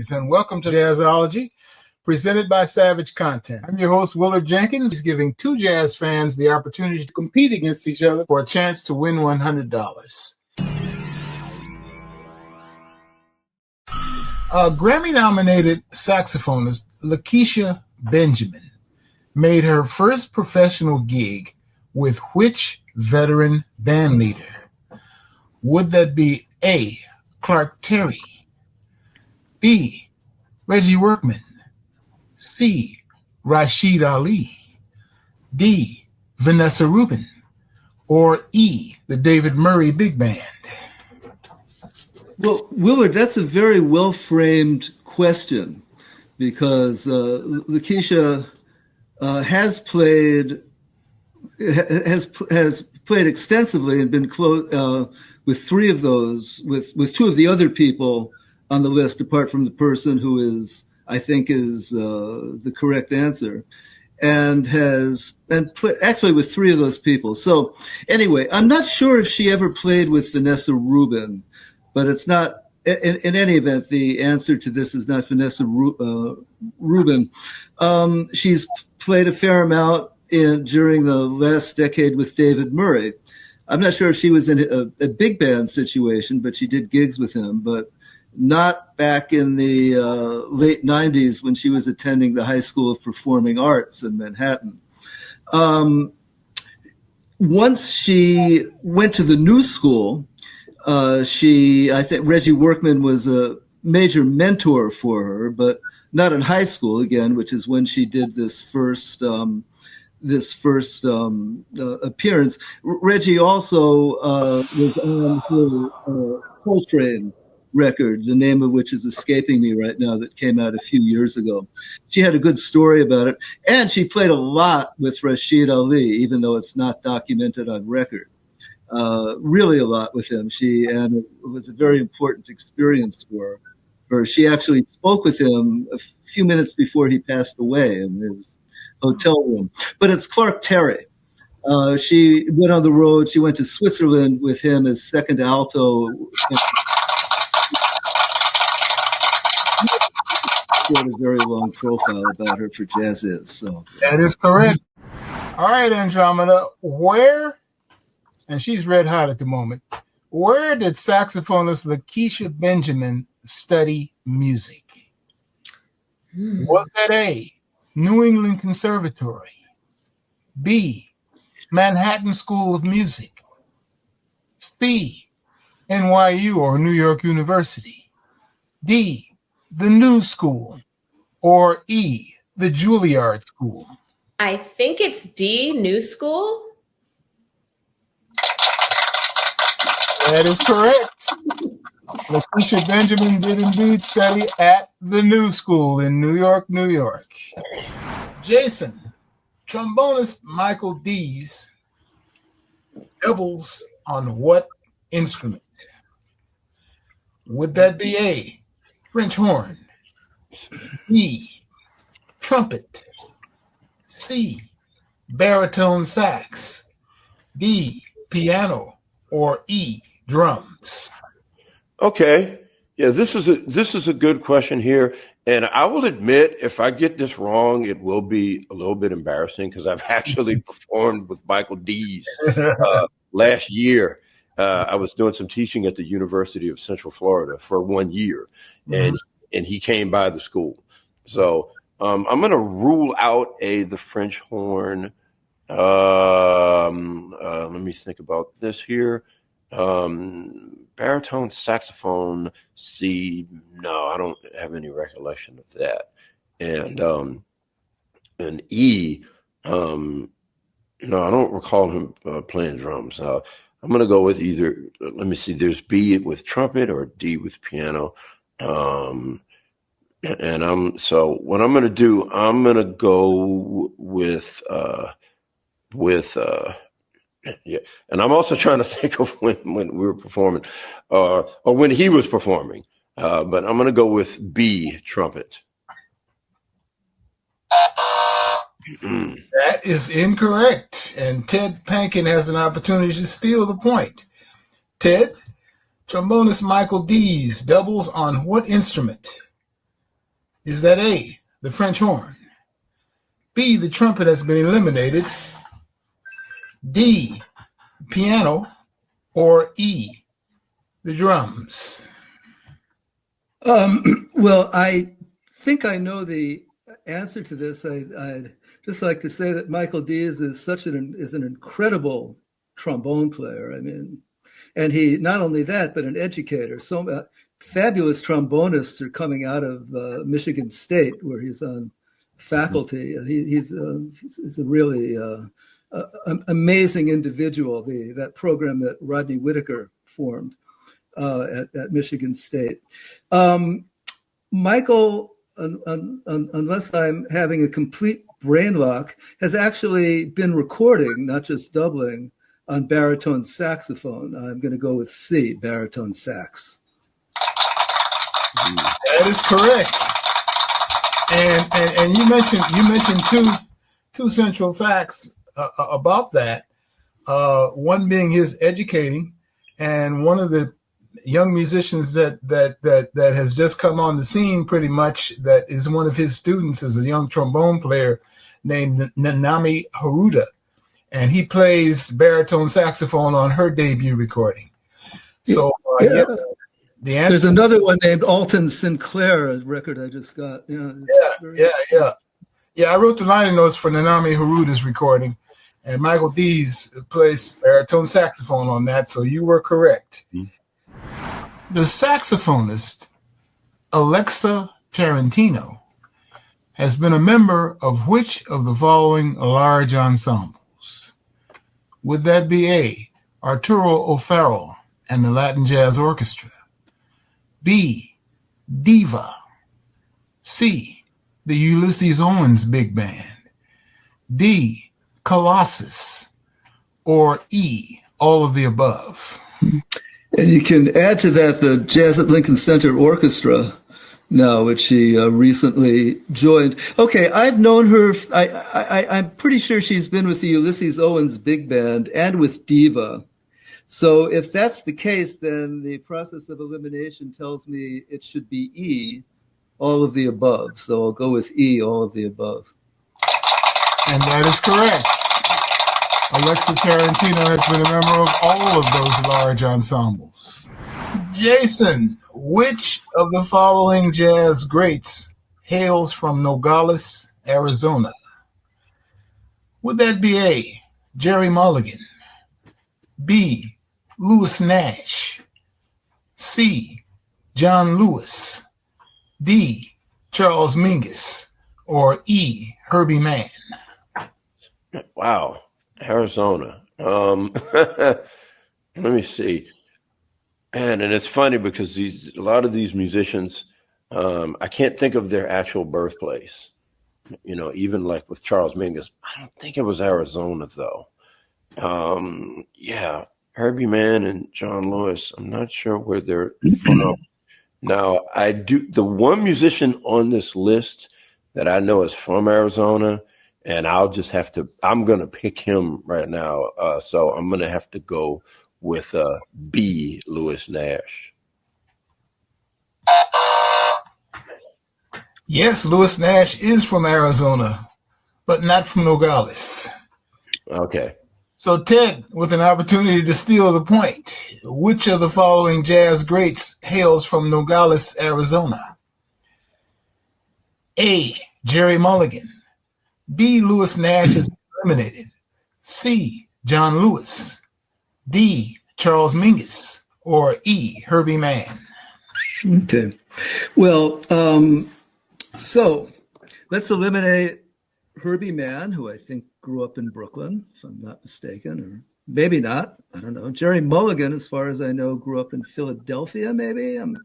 Greetings and welcome to Jazzology, presented by Savage Content. I'm your host, Willard Jenkins. He's giving two jazz fans the opportunity to compete against each other for a chance to win $100. Grammy-nominated saxophonist Lakeisha Benjamin made her first professional gig with which veteran bandleader? Would that be A, Clark Terry, B, Reggie Workman, C, Rashid Ali, D, Vanessa Rubin, or E, the David Murray Big Band? Well, Willard, that's a very well-framed question because Lakeisha has played extensively and been close with three of those, with two of the other people on the list, apart from the person who I think is the correct answer, and actually with three of those people. So anyway, I'm not sure if she ever played with Vanessa Rubin, but it's not. In any event, the answer to this is not Vanessa Rubin. She's played a fair amount during the last decade with David Murray. I'm not sure if she was in a big band situation, but she did gigs with him, but not back in the late 90s when she was attending the High School of Performing Arts in Manhattan. Once she went to the New School, I think Reggie Workman was a major mentor for her, but not in high school again, which is when she did this first appearance. Reggie also was on her Coltrane record, the name of which is escaping me right now, that came out a few years ago. She had a good story about it, and she played a lot with Rashid Ali, even though it's not documented on record. Really a lot with him. And it was a very important experience for her. She actually spoke with him a few minutes before he passed away in his hotel room. But it's Clark Terry. She went on the road. She went to Switzerland with him as second alto. She had a very long profile about her for Jazz Is. So that is correct. All right, Andromeda, and she's red hot at the moment, where did saxophonist Lakeisha Benjamin study music? Was that A, New England Conservatory, B, Manhattan School of Music, C, NYU or New York University, D, the New School, or E, the Juilliard School? I think it's D, New School. That is correct. Lakeisha Benjamin did indeed study at the New School in New York, New York. Jason, trombonist Michael Dees doubles on what instrument? Would that be A, French horn, B, trumpet, C, baritone sax, D, piano, or E, drums? Okay. Yeah, this is a good question here. And I will admit, if I get this wrong, it will be a little bit embarrassing because I've actually performed with Michael Dees last year. I was doing some teaching at the University of Central Florida for 1 year, and he came by the school. So I'm going to rule out the French horn. Let me think about this here. Baritone saxophone, C. No, I don't have any recollection of that. And E. No, I don't recall him playing drums. I'm going to go with either. Let me see. There's B with trumpet or D with piano. So what I'm going to do, I'm going to go with. Yeah, and I'm also trying to think of when we were performing, or when he was performing. But I'm going to go with B, trumpet. That is incorrect, and Ted Pankin has an opportunity to steal the point. Ted, trombonist Michael Dees doubles on what instrument? Is that A, the French horn? B, the trumpet has been eliminated? D, piano? Or E, the drums? Well, I think I know the answer to this. I'd just like to say that Michael Dees is an incredible trombone player. I mean, and he not only that, but an educator. So fabulous trombonists are coming out of Michigan State, where he's on faculty. He's a really amazing individual. That program that Rodney Whitaker formed at Michigan State. Michael, unless I'm having a complete brain lock, has actually been recording, not just doubling, on baritone saxophone. I'm going to go with C, baritone sax. That is correct. And you mentioned two central facts about that. One being his educating, and one of the young musicians that has just come on the scene, pretty much, that is one of his students, is a young trombone player named Nanami Haruta, and he plays baritone saxophone on her debut recording. So the answer, there's another one named Alton Sinclair, a record I just got. Yeah. I wrote the liner notes for Nanami Haruta's recording, and Michael Dees plays baritone saxophone on that. So you were correct. Mm-hmm. The saxophonist Alexa Tarantino has been a member of which of the following large ensembles? Would that be A, Arturo O'Farrill and the Latin Jazz Orchestra? B, Diva? C, the Ulysses Owens Big Band? D, Colossus? Or E, all of the above? And you can add to that the Jazz at Lincoln Center Orchestra now, which she recently joined. Okay, I've known her. I'm pretty sure she's been with the Ulysses Owens Big Band and with Diva. So if that's the case, then the process of elimination tells me it should be E, all of the above. So I'll go with E, all of the above. And that is correct. Alexa Tarantino has been a member of all of those large ensembles. Jason, which of the following jazz greats hails from Nogales, Arizona? Would that be A, Jerry Mulligan? B, Louis Nash? C, John Lewis? D, Charles Mingus? Or E, Herbie Mann? Wow. Arizona. Let me see. And it's funny because a lot of these musicians, I can't think of their actual birthplace. You know, even like with Charles Mingus, I don't think it was Arizona though. Yeah, Herbie Mann and John Lewis. I'm not sure where they're from. Now, I do. The one musician on this list that I know is from Arizona. And I'll just have to, I'm going to pick him right now. So I'm going to have to go with B, Louis Nash. Yes, Louis Nash is from Arizona, but not from Nogales. Okay. So Ted, with an opportunity to steal the point, which of the following jazz greats hails from Nogales, Arizona? A, Jerry Mulligan. B, Louis Nash is eliminated. C, John Lewis. D, Charles Mingus. Or E, Herbie Mann. Okay. Well, so let's eliminate Herbie Mann, who I think grew up in Brooklyn, if I'm not mistaken, or maybe not. I don't know. Jerry Mulligan, as far as I know, grew up in Philadelphia, maybe. I'm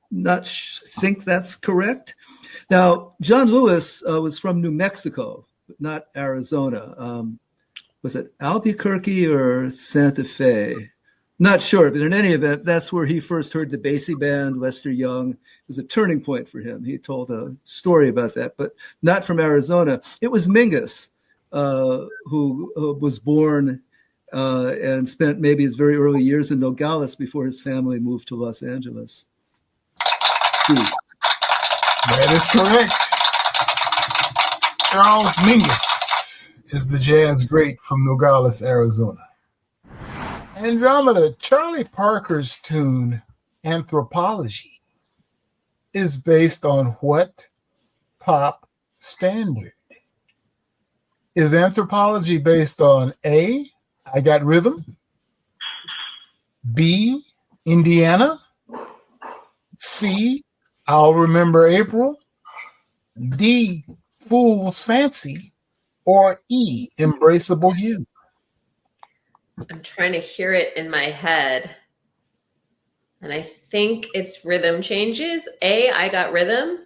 not think that's correct. Now, John Lewis was from New Mexico, but not Arizona. Was it Albuquerque or Santa Fe? Not sure, but in any event, that's where he first heard the Basie Band, Lester Young. It was a turning point for him. He told a story about that, but not from Arizona. It was Mingus, who was born and spent maybe his very early years in Nogales before his family moved to Los Angeles. That is correct. Charles Mingus is the jazz great from Nogales, Arizona. Andromeda, Charlie Parker's tune Anthropology is based on what pop standard? Is Anthropology based on A, I Got Rhythm, B, Indiana, C, I'll Remember April, D, Fool's Fancy, or E, Embraceable You? I'm trying to hear it in my head. And I think it's Rhythm Changes. A, I Got Rhythm.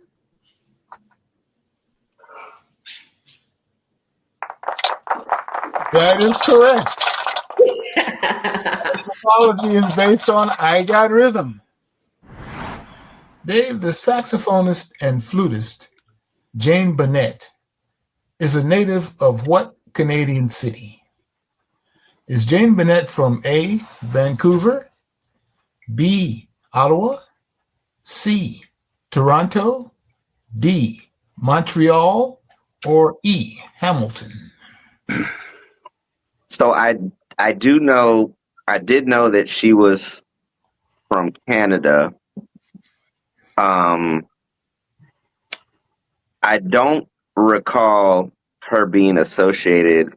That is correct. Anthropology is based on I Got Rhythm. Dave, the saxophonist and flutist, Jane Bennett, is a native of what Canadian city? Is Jane Bennett from A, Vancouver, B, Ottawa, C, Toronto, D, Montreal, or E, Hamilton? So I did know that she was from Canada. I don't recall her being associated,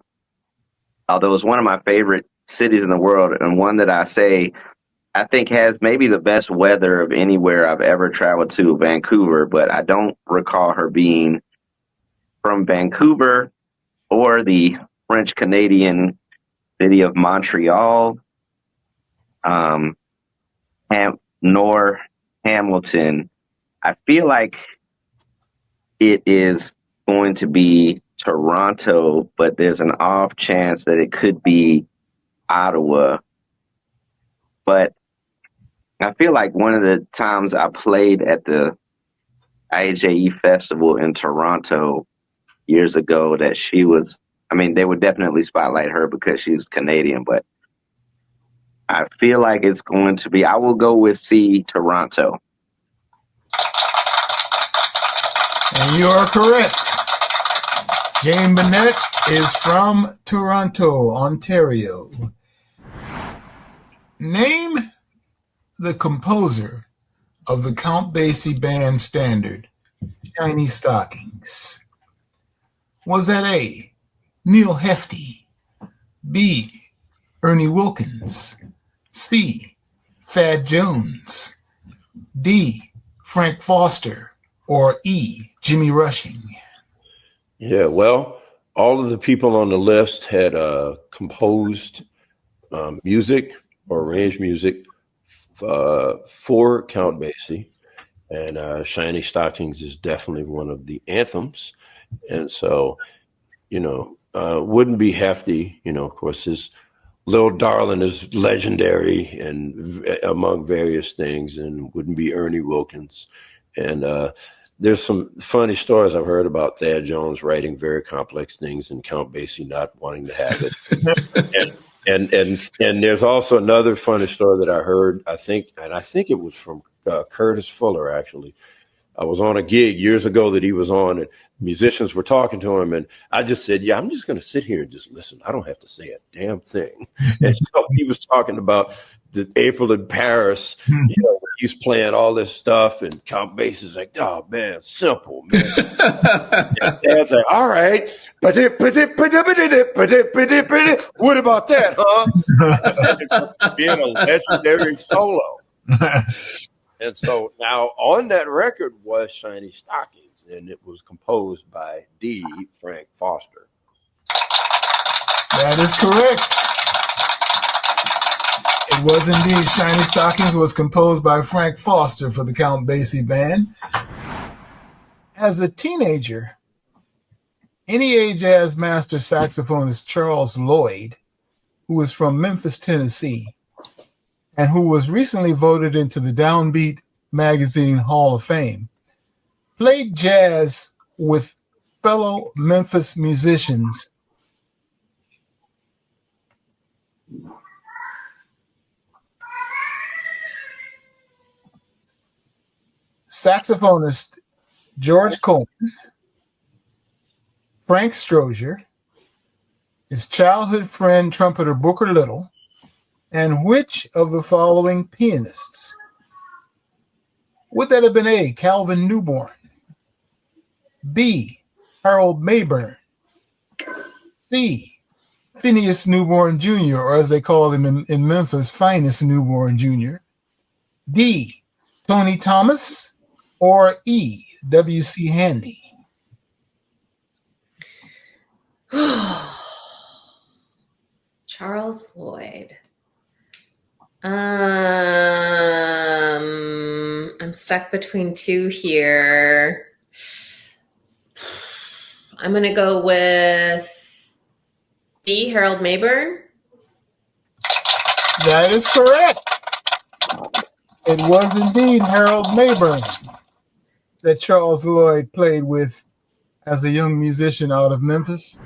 although it's one of my favorite cities in the world, and one that I think has maybe the best weather of anywhere I've ever traveled to, Vancouver, but I don't recall her being from Vancouver or the French Canadian city of Montreal, nor Hamilton. I feel like it is going to be Toronto, but there's an off chance that it could be Ottawa. But I feel like one of the times I played at the IJE festival in Toronto years ago that she was, they would definitely spotlight her because she's Canadian, but I feel like it's going to be, I will go with C, Toronto. And you are correct. Jane Bennett is from Toronto, Ontario. Name the composer of the Count Basie band standard, Shiny Stockings. Was that A, Neil Hefti, B, Ernie Wilkins, C, Thad Jones, D, Frank Foster, or E, Jimmy Rushing? Yeah, well, all of the people on the list had composed music or arranged music for Count Basie, and Shiny Stockings is definitely one of the anthems. And so, wouldn't be Hefty. Of course, his Little Darling is legendary and among various things, and wouldn't be Ernie Wilkins. And there's some funny stories I've heard about Thad Jones writing very complex things and Count Basie not wanting to have it. and there's also another funny story that I heard. I think it was from Curtis Fuller, actually. I was on a gig years ago that he was on, and musicians were talking to him, and I just said, yeah, I'm just going to sit here and just listen. I don't have to say a damn thing. And so he was talking about the April in Paris, he's playing all this stuff, and Count Basie's like, oh, man, simple, man. And Dad's like, all right. What about that, huh? Being a legendary solo. And so now on that record was Shiny Stockings, and it was composed by D. Frank Foster. That is correct. It was indeed Shiny Stockings was composed by Frank Foster for the Count Basie band. As a teenager, NEA Jazz Master saxophonist Charles Lloyd, who was from Memphis, Tennessee, and who was recently voted into the Downbeat Magazine Hall of Fame, played jazz with fellow Memphis musicians saxophonist George Coleman, Frank Strozier, his childhood friend trumpeter Booker Little, and which of the following pianists? Would that have been A, Calvin Newborn, B, Harold Mayburn, C, Phineas Newborn Jr., or as they call him in Memphis, Finest Newborn Jr., D, Tony Thomas, or E, W.C. Handy? Charles Lloyd. I'm stuck between two here. I'm going to go with B, Harold Mayburn. That is correct. It was indeed Harold Mayburn that Charles Lloyd played with as a young musician out of Memphis.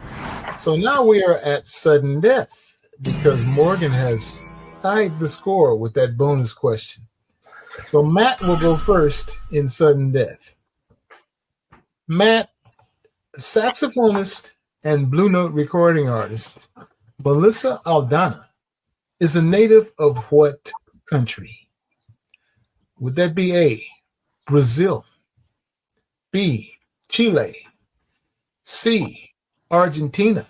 So now we are at sudden death because Morgan has tied the score with that bonus question. So Matt will go first in sudden death. Matt, saxophonist and Blue Note recording artist Melissa Aldana is a native of what country? Would that be A, Brazil, B, Chile, C, Argentina,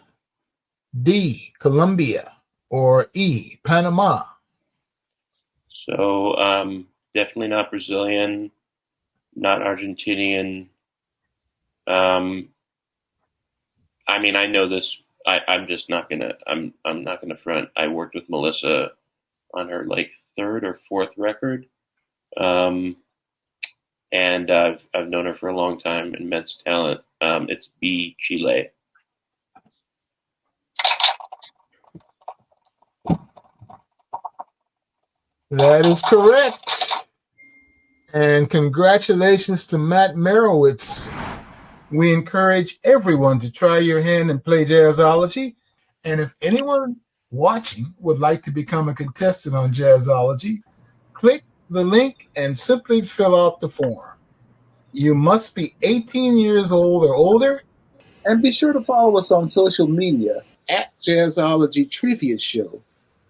D, Colombia, or E, Panama? So definitely not Brazilian, not Argentinian. I mean, I know this. I'm just not gonna. I'm not gonna front. I worked with Melissa on her like third or fourth record, and I've known her for a long time. Immense talent. It's B, Chile. That is correct. And congratulations to Matt Merowitz. We encourage everyone to try your hand and play Jazzology. And if anyone watching would like to become a contestant on Jazzology, click the link and simply fill out the form. You must be 18 years old or older. And be sure to follow us on social media at Jazzology Trivia Show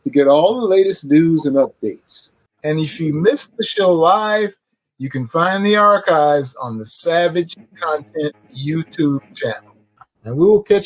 to get all the latest news and updates. And if you missed the show live, you can find the archives on the Savage Content YouTube channel. And we will catch